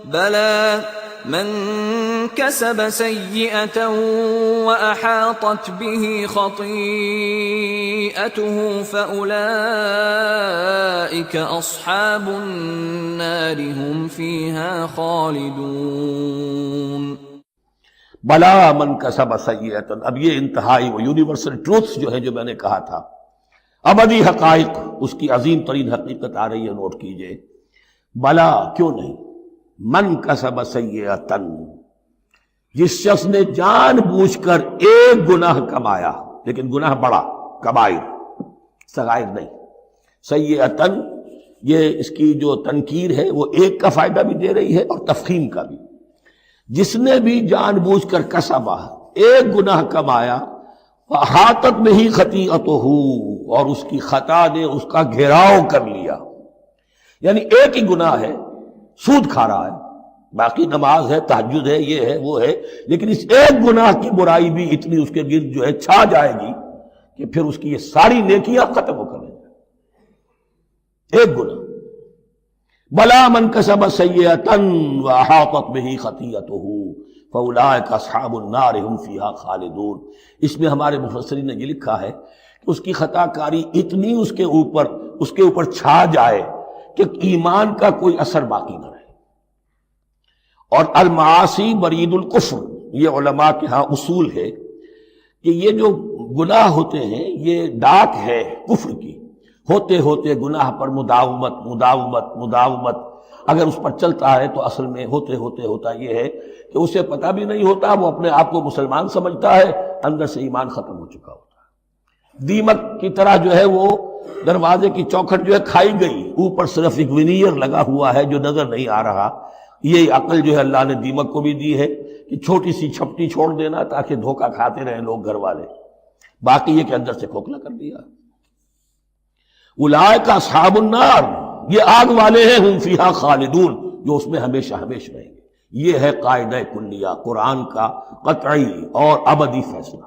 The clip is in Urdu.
بلى من كسب سيئة وأحاطت به خطيئته فأولئك أصحاب النار هم فيها خالدون۔ بلا من کسب سیئۃ، اب یہ انتہائی وہ یونیورسل ٹروتھس جو ہے جو میں نے کہا تھا، ابدی حقائق، اس کی عظیم ترین حقیقت آ رہی ہے، نوٹ کیجئے۔ بلا، کیوں نہیں، من کسب سیئۃ، جس شخص نے جان بوجھ کر ایک گناہ کمایا، لیکن گناہ بڑا، کبائر، صغائر نہیں۔ سیئۃ، یہ اس کی جو تنکیر ہے وہ ایک کا فائدہ بھی دے رہی ہے اور تفخیم کا بھی۔ جس نے بھی جان بوجھ کر کسبا، ایک گناہ کمایا، احاطت میں ہی خطیئتہ، اور اس کی خطا نے اس کا گھیراؤ کر لیا، یعنی ایک ہی گناہ ہے، سود کھا رہا ہے، باقی نماز ہے، تہجد ہے، یہ ہے وہ ہے، لیکن اس ایک گناہ کی برائی بھی اتنی اس کے گرد جو ہے چھا جائے گی کہ پھر اس کی یہ ساری نیکیاں ختم ہو کر رہیں۔ ایک گناہ۔ بلا من کسب سیئۃ واحاطت بہ خطیئتہ فاولئک اصحاب النار هم فیہا خالدون۔ اس میں ہمارے مفسرین نے یہ لکھا ہے کہ اس کی خطا کاری اتنی اس کے اوپر چھا جائے کہ ایمان کا کوئی اثر باقی نہ رہے۔ اور المعاصی برید الکفر، یہ علماء کے ہاں اصول ہے کہ یہ جو گناہ ہوتے ہیں یہ ڈاک ہے کفر کی، ہوتے ہوتے گناہ پر مداومت مداومت مداومت، اگر اس پر چلتا ہے تو اصل میں ہوتے ہوتے ہوتا یہ ہے کہ اسے پتہ بھی نہیں ہوتا، وہ اپنے آپ کو مسلمان سمجھتا ہے، اندر سے ایمان ختم ہو چکا ہوتا ہے۔ دیمک کی طرح جو ہے وہ دروازے کی چوکھٹ جو ہے کھائی گئی، اوپر صرف ایک ونیئر لگا ہوا ہے جو نظر نہیں آ رہا۔ یہ عقل جو ہے اللہ نے دیمک کو بھی دی ہے کہ چھوٹی سی چھپٹی چھوڑ دینا تاکہ دھوکہ کھاتے رہیں لوگ گھر والے، باقی یہ کہ اندر سے کھوکھلا کر دیا۔ اولئک اصحاب النار، یہ آگ والے ہیں، ہم فیہا خالدون، جو اس میں ہمیشہ ہمیشہ رہیں گے۔ یہ ہے قاعدہ کلیہ، قرآن کا قطعی اور ابدی فیصلہ۔